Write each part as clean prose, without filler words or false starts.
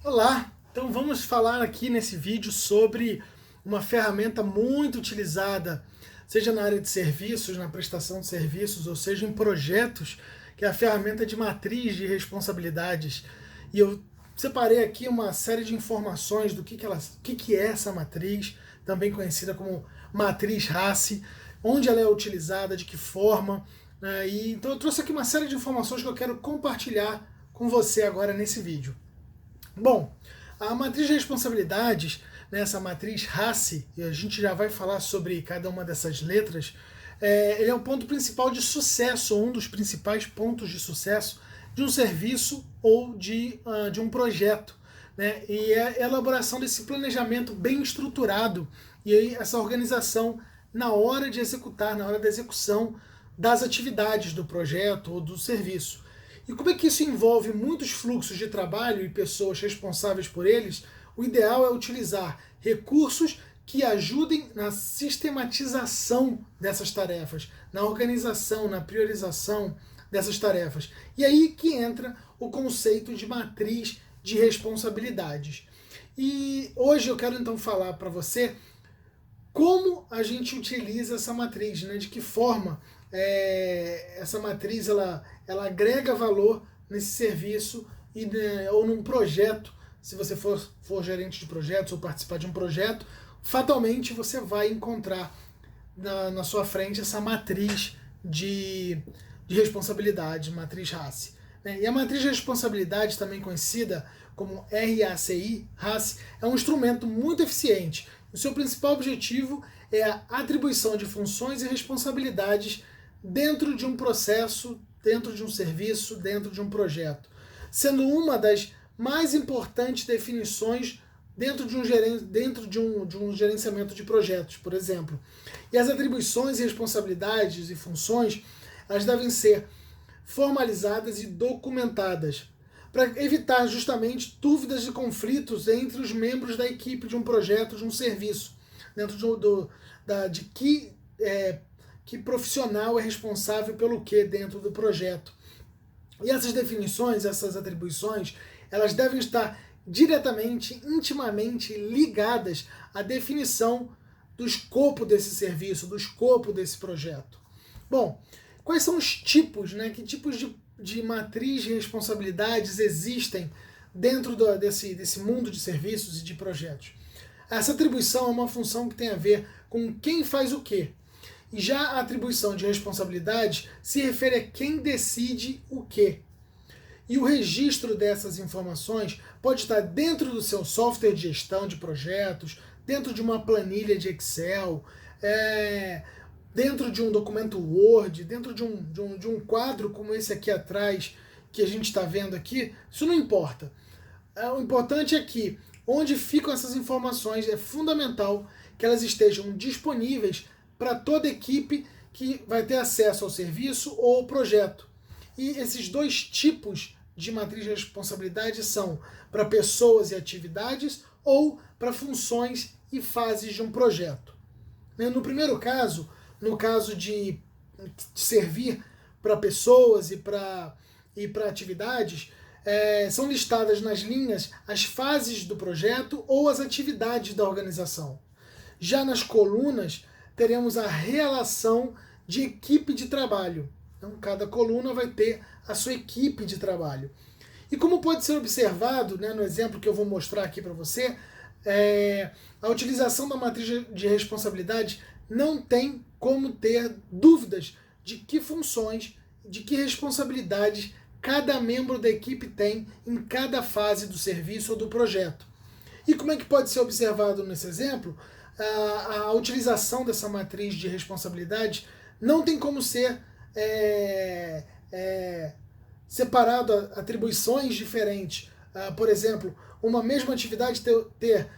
Olá! Então vamos falar aqui nesse vídeo sobre uma ferramenta muito utilizada, seja na área de serviços, na prestação de serviços, ou seja em projetos, que é a ferramenta de matriz de responsabilidades. E eu separei aqui uma série de informações do que é essa matriz, também conhecida como matriz RACI, onde ela é utilizada, de que forma, né? Então eu trouxe aqui uma série de informações que eu quero compartilhar com você agora nesse vídeo. Bom, a matriz de responsabilidades, né, essa matriz RACI, e a gente já vai falar sobre cada uma dessas letras, ele é o ponto principal de sucesso, ou um dos principais pontos de sucesso de um serviço ou de um projeto. Né, e é a elaboração desse planejamento bem estruturado e aí essa organização na hora de executar, na hora da execução das atividades do projeto ou do serviço. E como é que isso envolve muitos fluxos de trabalho e pessoas responsáveis por eles, o ideal é utilizar recursos que ajudem na sistematização dessas tarefas, na organização, na priorização dessas tarefas. E aí que entra o conceito de matriz de responsabilidades. E hoje eu quero então falar para você como a gente utiliza essa matriz, né? De que forma essa matriz ela agrega valor nesse serviço e, né, ou num projeto. Se você for gerente de projetos ou participar de um projeto, fatalmente você vai encontrar na sua frente essa matriz de responsabilidade, matriz RACI. Né? E a matriz de responsabilidade, também conhecida como RACI, RACI, é um instrumento muito eficiente. O seu principal objetivo é a atribuição de funções e responsabilidades dentro de um processo, dentro de um serviço, dentro de um projeto, sendo uma das mais importantes definições dentro de um gerenciamento de projetos, por exemplo. E as atribuições e responsabilidades e funções, elas devem ser formalizadas e documentadas, para evitar justamente dúvidas e conflitos entre os membros da equipe de um projeto, de um serviço, dentro de que profissional é responsável pelo que dentro do projeto. E essas definições, essas atribuições, elas devem estar diretamente, intimamente ligadas à definição do escopo desse serviço, do escopo desse projeto. Bom, quais são os tipos, né? Que tipos de matriz de responsabilidades existem dentro desse mundo de serviços e de projetos? Essa atribuição é uma função que tem a ver com quem faz o quê. E já a atribuição de responsabilidade se refere a quem decide o quê. E o registro dessas informações pode estar dentro do seu software de gestão de projetos, dentro de uma planilha de Excel, dentro de um documento Word, dentro de um quadro como esse aqui atrás, que a gente está vendo aqui. Isso não importa. O importante é que onde ficam essas informações é fundamental que elas estejam disponíveis para toda equipe que vai ter acesso ao serviço ou ao projeto. E esses dois tipos de matriz de responsabilidade são para pessoas e atividades ou para funções e fases de um projeto. No primeiro caso, no caso de servir para pessoas e para atividades, são listadas nas linhas as fases do projeto ou as atividades da organização. Já nas colunas, teremos a relação de equipe de trabalho. Então, cada coluna vai ter a sua equipe de trabalho. E como pode ser observado, né, no exemplo que eu vou mostrar aqui para você, a utilização da matriz de responsabilidade não tem como ter dúvidas de que funções, de que responsabilidades cada membro da equipe tem em cada fase do serviço ou do projeto. E como é que pode ser observado nesse exemplo? A utilização dessa matriz de responsabilidade não tem como ser separado a atribuições diferentes. Por exemplo, uma mesma atividade ter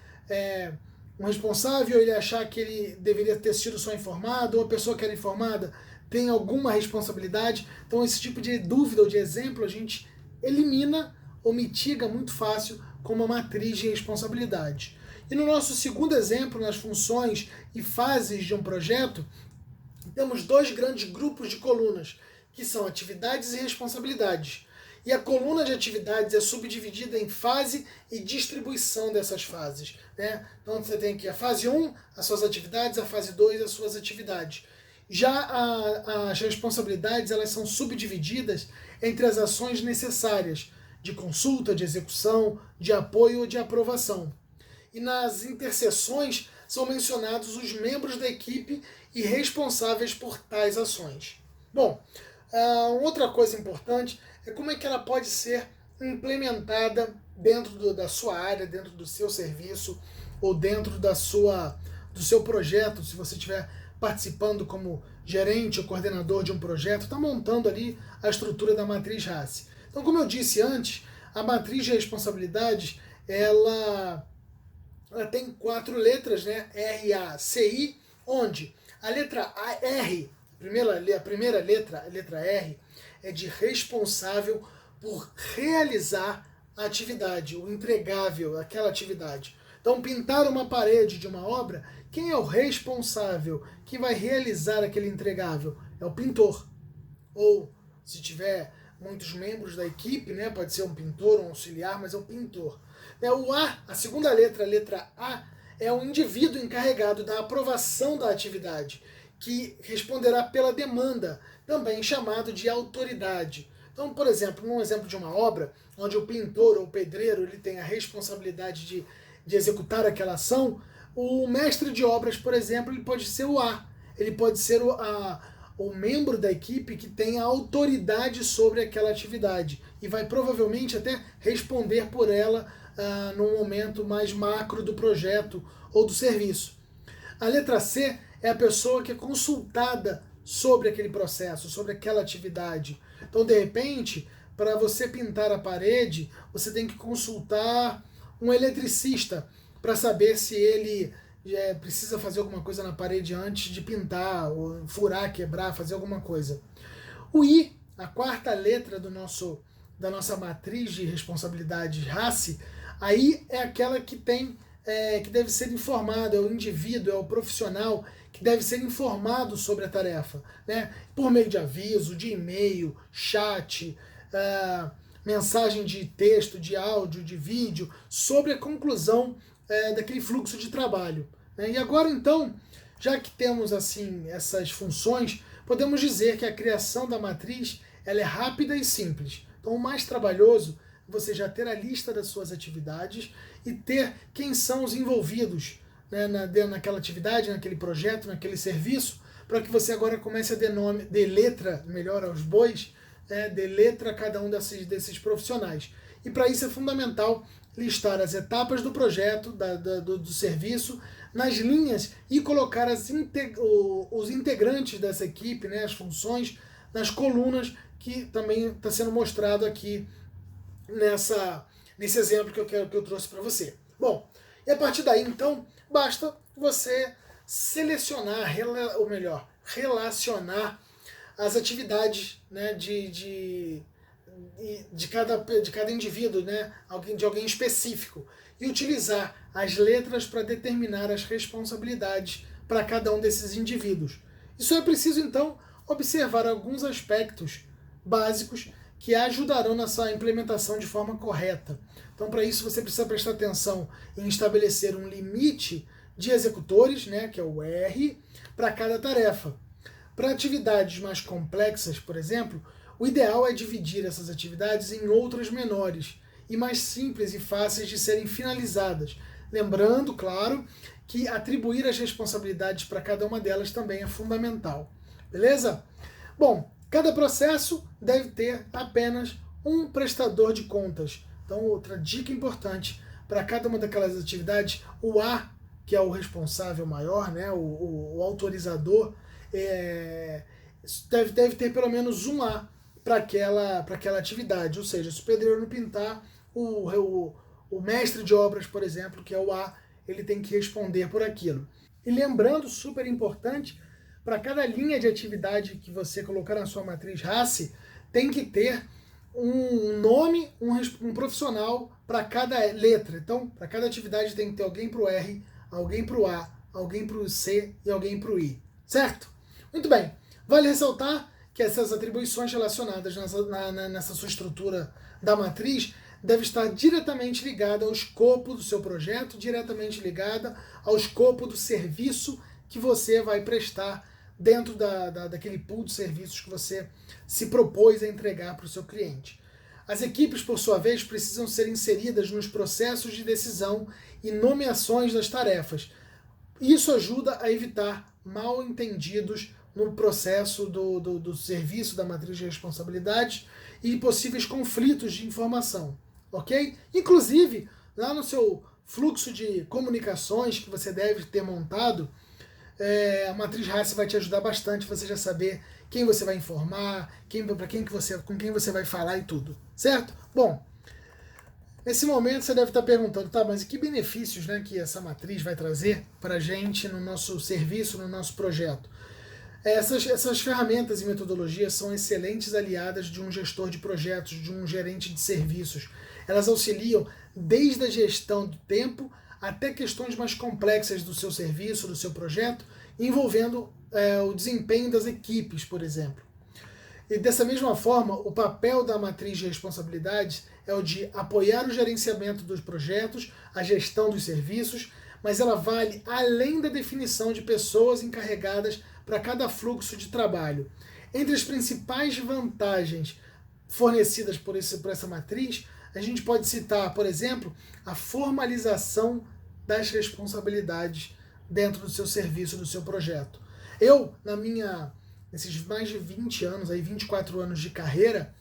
um responsável, ele achar que ele deveria ter sido só informado, ou a pessoa que era informada tem alguma responsabilidade. Então esse tipo de dúvida ou de exemplo a gente elimina ou mitiga muito fácil com uma matriz de responsabilidade. E no nosso segundo exemplo, nas funções e fases de um projeto, temos dois grandes grupos de colunas, que são atividades e responsabilidades. E a coluna de atividades é subdividida em fase e distribuição dessas fases, né? Então você tem aqui a fase 1, as suas atividades, a fase 2, as suas atividades. Já as responsabilidades, elas são subdivididas entre as ações necessárias de consulta, de execução, de apoio ou de aprovação. E nas interseções são mencionados os membros da equipe e responsáveis por tais ações. Bom, outra coisa importante é como é que ela pode ser implementada dentro da sua área, dentro do seu serviço ou dentro do seu projeto. Se você estiver participando como gerente ou coordenador de um projeto, está montando ali a estrutura da matriz RACI. Então, como eu disse antes, a matriz de responsabilidades ela tem 4 letras, né? R, A, C, I, onde a letra R, a primeira letra, a letra R, é de responsável por realizar a atividade, o entregável, aquela atividade. Então, pintar uma parede de uma obra, quem é o responsável que vai realizar aquele entregável? É o pintor. Ou, se tiver muitos membros da equipe, né, pode ser um pintor, um auxiliar, mas é o pintor. O A, a segunda letra, a letra A, é o indivíduo encarregado da aprovação da atividade, que responderá pela demanda, também chamado de autoridade. Então, por exemplo, num exemplo de uma obra, onde o pintor ou o pedreiro ele tem a responsabilidade de executar aquela ação, o mestre de obras, por exemplo, ele pode ser o A, ele pode ser o membro da equipe que tem a autoridade sobre aquela atividade e vai provavelmente até responder por ela num momento mais macro do projeto ou do serviço. A letra C é a pessoa que é consultada sobre aquele processo, sobre aquela atividade. Então, de repente, para você pintar a parede, você tem que consultar um eletricista para saber se ele precisa fazer alguma coisa na parede antes de pintar, ou furar, quebrar, fazer alguma coisa. O I, a quarta letra da nossa matriz de responsabilidade RACI, aí é aquela que que deve ser informado, é o indivíduo, é o profissional que deve ser informado sobre a tarefa, né? Por meio de aviso, de e-mail, chat, mensagem de texto, de áudio, de vídeo, sobre a conclusão daquele fluxo de trabalho. Né? E agora então, já que temos assim essas funções, podemos dizer que a criação da matriz ela é rápida e simples. Então o mais trabalhoso é você já ter a lista das suas atividades e ter quem são os envolvidos, né, naquela atividade, naquele projeto, naquele serviço, para que você agora comece a dê letra, melhor aos bois, dê letra a cada um desses profissionais. E para isso é fundamental listar as etapas do projeto, do serviço, nas linhas e colocar os integrantes dessa equipe, né, as funções, nas colunas, que também está sendo mostrado aqui nesse exemplo que eu trouxe para você. Bom, e a partir daí, então, basta você selecionar, ou melhor, relacionar as atividades, né, de cada indivíduo, né, de alguém específico, e utilizar as letras para determinar as responsabilidades para cada um desses indivíduos. Isso é preciso, então, observar alguns aspectos básicos que ajudarão nessa implementação de forma correta. Então, para isso, você precisa prestar atenção em estabelecer um limite de executores, né, que é o R, para cada tarefa. Para atividades mais complexas, por exemplo, o ideal é dividir essas atividades em outras menores e mais simples e fáceis de serem finalizadas. Lembrando, claro, que atribuir as responsabilidades para cada uma delas também é fundamental. Beleza? Bom, cada processo deve ter apenas um prestador de contas. Então, outra dica importante, para cada uma daquelas atividades, o A, que é o responsável maior, né, o autorizador, deve ter pelo menos um A para aquela atividade. Ou seja, se o pedreiro não pintar, o mestre de obras, por exemplo, que é o A, ele tem que responder por aquilo. E lembrando, super importante, para cada linha de atividade que você colocar na sua matriz RACI, tem que ter um nome, um profissional para cada letra. Então, para cada atividade tem que ter alguém para o R, alguém para o A, alguém para o C e alguém para o I. Certo? Muito bem. Vale ressaltar que essas atribuições relacionadas nessa sua estrutura da matriz deve estar diretamente ligada ao escopo do seu projeto, diretamente ligada ao escopo do serviço que você vai prestar dentro daquele pool de serviços que você se propôs a entregar para o seu cliente. As equipes, por sua vez, precisam ser inseridas nos processos de decisão e nomeações das tarefas. Isso ajuda a evitar mal-entendidos no processo do serviço da matriz de responsabilidades e possíveis conflitos de informação, ok? Inclusive, lá no seu fluxo de comunicações que você deve ter montado, a matriz RACI vai te ajudar bastante você já saber quem você vai informar, com quem você vai falar e tudo, certo? Bom, nesse momento você deve estar perguntando, tá, mas que benefícios, né, que essa matriz vai trazer para a gente no nosso serviço, no nosso projeto? Essas ferramentas e metodologias são excelentes aliadas de um gestor de projetos, de um gerente de serviços. Elas auxiliam desde a gestão do tempo até questões mais complexas do seu serviço, do seu projeto, envolvendo o desempenho das equipes, por exemplo. E dessa mesma forma, o papel da matriz de responsabilidades é o de apoiar o gerenciamento dos projetos, a gestão dos serviços, mas ela vale além da definição de pessoas encarregadas para cada fluxo de trabalho. Entre as principais vantagens fornecidas por essa matriz, a gente pode citar, por exemplo, a formalização das responsabilidades dentro do seu serviço, do seu projeto. Eu, nesses mais de 20 anos, 24 anos de carreira,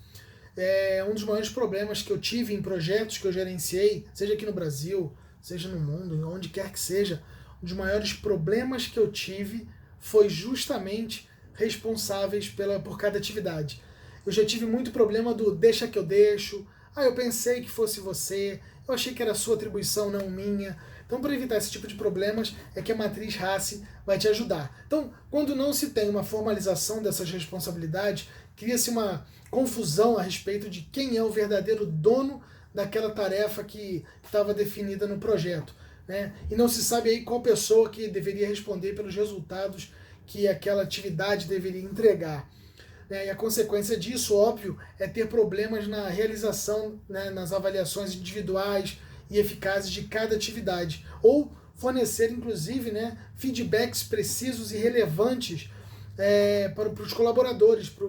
um dos maiores problemas que eu tive em projetos que eu gerenciei, seja aqui no Brasil, seja no mundo, onde quer que seja, um dos maiores problemas que eu tive foi justamente responsáveis por cada atividade. Eu já tive muito problema do deixa que eu deixo, eu pensei que fosse você, eu achei que era sua atribuição, não minha. Então, para evitar esse tipo de problemas, é que a matriz RACI vai te ajudar. Então, quando não se tem uma formalização dessas responsabilidades, cria-se uma confusão a respeito de quem é o verdadeiro dono daquela tarefa que estava definida no projeto, né? E não se sabe aí qual pessoa que deveria responder pelos resultados que aquela atividade deveria entregar. E a consequência disso, óbvio, é ter problemas na realização, né, nas avaliações individuais e eficazes de cada atividade, ou fornecer, inclusive, né, feedbacks precisos e relevantes para os colaboradores, para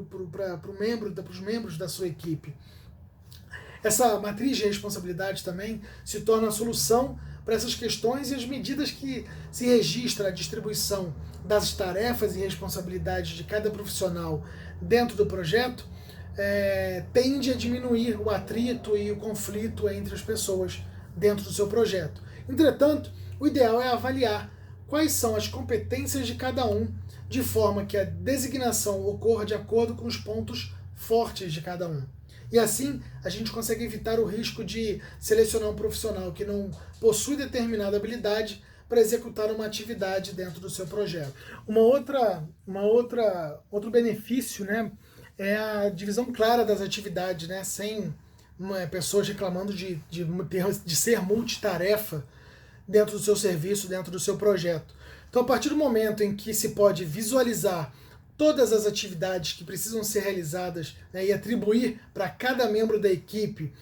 os membros da sua equipe. Essa matriz de responsabilidade também se torna a solução para essas questões, e as medidas que se registra a distribuição das tarefas e responsabilidades de cada profissional dentro do projeto tende a diminuir o atrito e o conflito entre as pessoas dentro do seu projeto. Entretanto, o ideal é avaliar quais são as competências de cada um, de forma que a designação ocorra de acordo com os pontos fortes de cada um. E assim, a gente consegue evitar o risco de selecionar um profissional que não possui determinada habilidade para executar uma atividade dentro do seu projeto. Outro benefício, né, é a divisão clara das atividades, né, sem pessoas reclamando de ser multitarefa dentro do seu serviço, dentro do seu projeto. Então, a partir do momento em que se pode visualizar todas as atividades que precisam ser realizadas, né, e atribuir para cada membro da equipe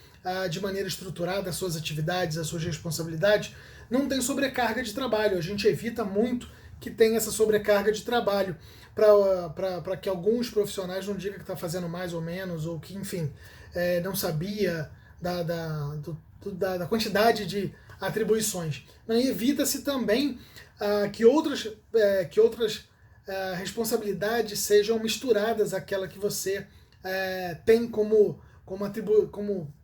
de maneira estruturada as suas atividades, as suas responsabilidades, não tem sobrecarga de trabalho. A gente evita muito que tenha essa sobrecarga de trabalho para que alguns profissionais não digam que está fazendo mais ou menos, ou que, enfim, não sabia da quantidade de atribuições. E evita-se também que outras responsabilidades sejam misturadas àquela que você tem como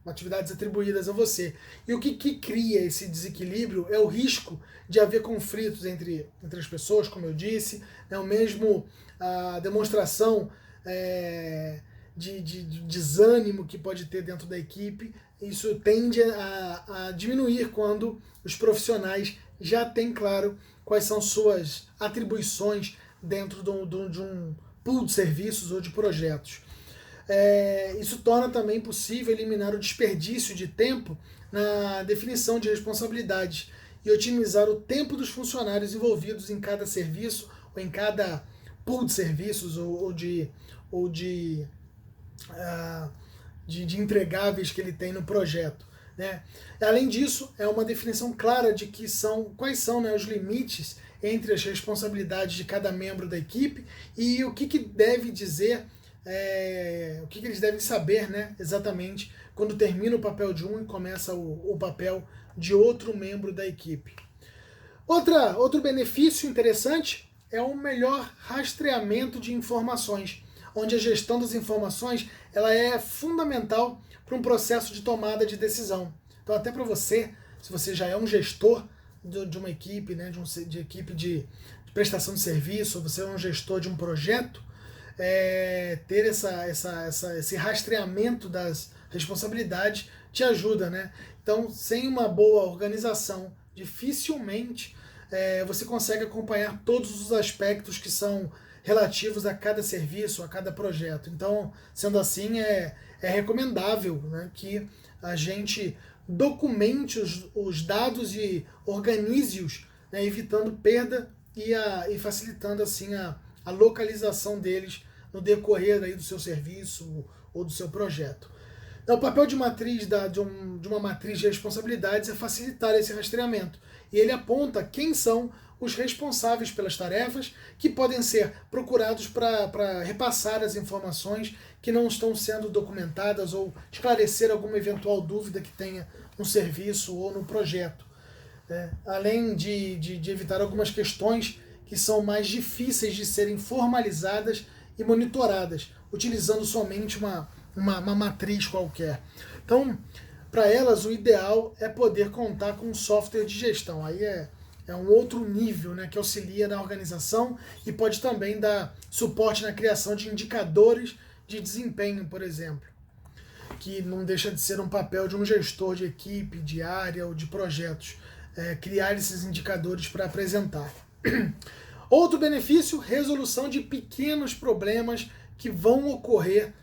atividades atribuídas a você. E o que cria esse desequilíbrio é o risco de haver conflitos entre as pessoas, como eu disse, o mesmo a demonstração de desânimo que pode ter dentro da equipe. Isso tende a diminuir quando os profissionais já têm claro quais são suas atribuições dentro de um pool de serviços ou de projetos. Isso torna também possível eliminar o desperdício de tempo na definição de responsabilidades e otimizar o tempo dos funcionários envolvidos em cada serviço ou em cada pool de serviços ou de ou de entregáveis que ele tem no projeto, né? Além disso, é uma definição clara de quais são, né, os limites entre as responsabilidades de cada membro da equipe e o que deve dizer, o que eles devem saber, né, exatamente quando termina o papel de um e começa o papel de outro membro da equipe. Outro benefício interessante é um melhor rastreamento de informações, onde a gestão das informações ela é fundamental para um processo de tomada de decisão. Então, até para você, se você já é um gestor de uma equipe, né, de equipe de prestação de serviço, ou você é um gestor de um projeto, ter esse rastreamento das responsabilidades te ajuda, né? Então, sem uma boa organização, dificilmente você consegue acompanhar todos os aspectos que são relativos a cada serviço, a cada projeto. Então, sendo assim, é recomendável, né, que a gente documente os dados e organize-os, né, evitando perda e facilitando assim a localização deles no decorrer aí do seu serviço ou do seu projeto. Então, o papel de uma matriz de responsabilidades é facilitar esse rastreamento. E ele aponta quem são os responsáveis pelas tarefas que podem ser procurados para repassar as informações que não estão sendo documentadas ou esclarecer alguma eventual dúvida que tenha no serviço ou no projeto. Além de evitar algumas questões que são mais difíceis de serem formalizadas e monitoradas, utilizando somente uma matriz qualquer. Então, para elas, o ideal é poder contar com um software de gestão. Aí é um outro nível, né, que auxilia na organização e pode também dar suporte na criação de indicadores de desempenho, por exemplo, que não deixa de ser um papel de um gestor de equipe, de área ou de projetos, criar esses indicadores para apresentar. Outro benefício, resolução de pequenos problemas que vão ocorrer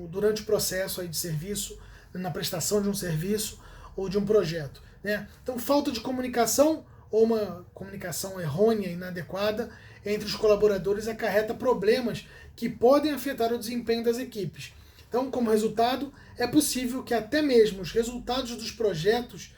durante o processo aí de serviço, na prestação de um serviço ou de um projeto, né? Então, falta de comunicação ou uma comunicação errônea e inadequada entre os colaboradores acarreta problemas que podem afetar o desempenho das equipes. Então, como resultado, é possível que até mesmo os resultados dos projetos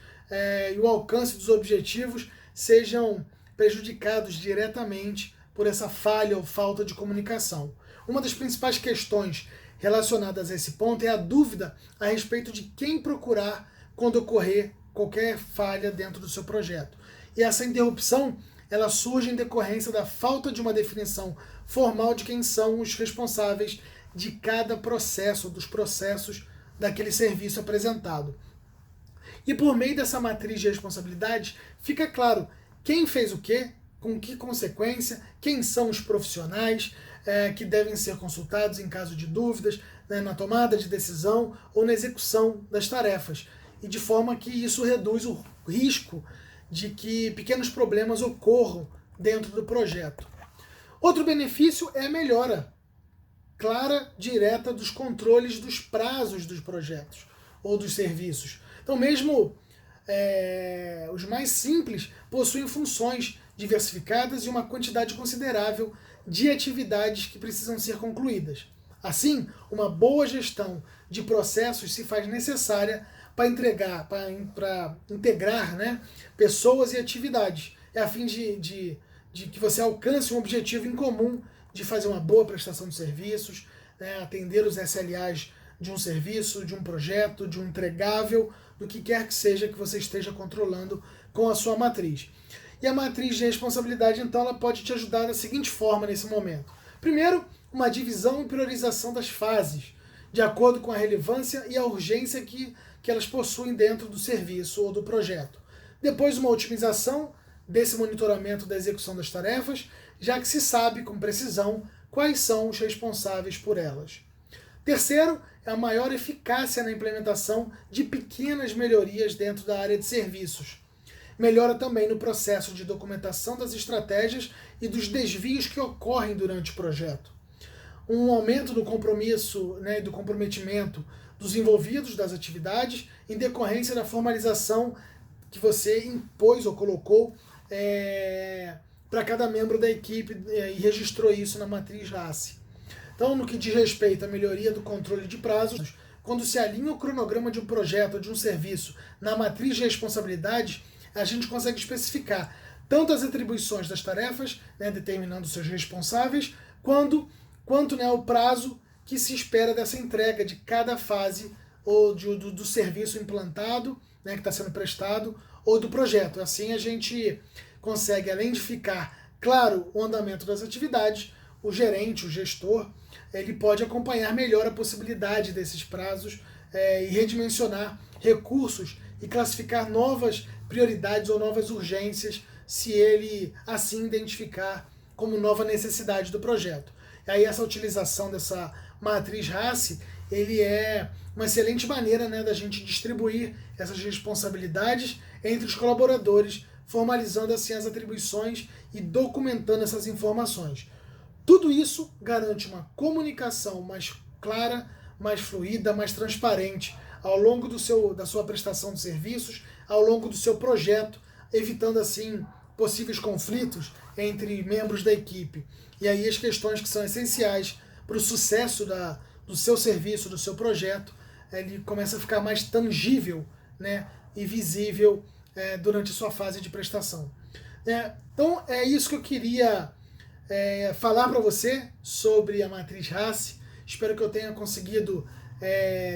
e o alcance dos objetivos sejam prejudicados diretamente por essa falha ou falta de comunicação. Uma das principais questões relacionadas a esse ponto é a dúvida a respeito de quem procurar quando ocorrer qualquer falha dentro do seu projeto. E essa interrupção ela surge em decorrência da falta de uma definição formal de quem são os responsáveis de cada processo, dos processos daquele serviço apresentado. E por meio dessa matriz de responsabilidades, fica claro quem fez o quê, com que consequência, quem são os profissionais que devem ser consultados em caso de dúvidas, né, na tomada de decisão ou na execução das tarefas. E de forma que isso reduz o risco de que pequenos problemas ocorram dentro do projeto. Outro benefício é a melhora clara, direta dos controles dos prazos dos projetos ou dos serviços. Então, mesmo os mais simples possuem funções diversificadas e uma quantidade considerável de atividades que precisam ser concluídas. Assim, uma boa gestão de processos se faz necessária para integrar, né, pessoas e atividades, a fim de que você alcance um objetivo em comum de fazer uma boa prestação de serviços, né, atender os SLAs de um serviço, de um projeto, de um entregável, do que quer que seja que você esteja controlando com a sua matriz. E a matriz de responsabilidade, então, ela pode te ajudar da seguinte forma nesse momento. Primeiro, uma divisão e priorização das fases, de acordo com a relevância e a urgência que elas possuem dentro do serviço ou do projeto. Depois, uma otimização desse monitoramento da execução das tarefas, já que se sabe com precisão quais são os responsáveis por elas. Terceiro, é a maior eficácia na implementação de pequenas melhorias dentro da área de serviços. Melhora também no processo de documentação das estratégias e dos desvios que ocorrem durante o projeto. Um aumento do compromisso, né, do comprometimento dos envolvidos das atividades em decorrência da formalização que você impôs ou colocou para cada membro da equipe e registrou isso na matriz RACE. Então, no que diz respeito à melhoria do controle de prazos, quando se alinha o cronograma de um projeto ou de um serviço na matriz de responsabilidades, a gente consegue especificar tanto as atribuições das tarefas, né, determinando seus responsáveis, quanto né, o prazo que se espera dessa entrega de cada fase ou do serviço implantado, né, que está sendo prestado, ou do projeto. Assim a gente consegue, além de ficar claro o andamento das atividades, o gerente, o gestor, ele pode acompanhar melhor a possibilidade desses prazos e redimensionar recursos e classificar novas prioridades ou novas urgências, se ele assim identificar como nova necessidade do projeto. E aí essa utilização dessa matriz RACI, ele é uma excelente maneira, né, da gente distribuir essas responsabilidades entre os colaboradores, formalizando assim as atribuições e documentando essas informações. Tudo isso garante uma comunicação mais clara, mais fluida, mais transparente ao longo da sua prestação de serviços, ao longo do seu projeto, evitando assim possíveis conflitos entre membros da equipe. E aí as questões que são essenciais para o sucesso do seu serviço, do seu projeto, ele começa a ficar mais tangível, né, e visível durante a sua fase de prestação. Então é isso que eu queria falar para você sobre a matriz RACI. Espero que eu tenha conseguido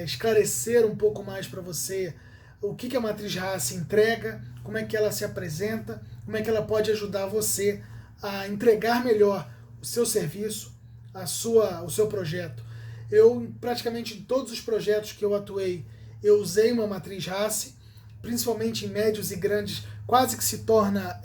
esclarecer um pouco mais para você o que a matriz RACI entrega, como é que ela se apresenta, como é que ela pode ajudar você a entregar melhor o seu serviço, o seu projeto. Eu, praticamente em todos os projetos que eu atuei, eu usei uma matriz RACI, principalmente em médios e grandes, quase que se torna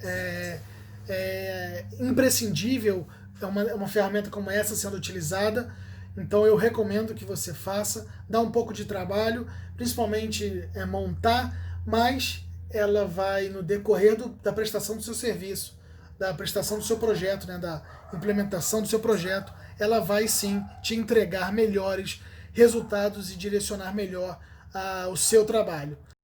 imprescindível uma ferramenta como essa sendo utilizada. Então eu recomendo que você faça, dá um pouco de trabalho, principalmente montar, mas ela vai, no decorrer da prestação do seu serviço, da prestação do seu projeto, né, da implementação do seu projeto, ela vai sim te entregar melhores resultados e direcionar melhor o seu trabalho.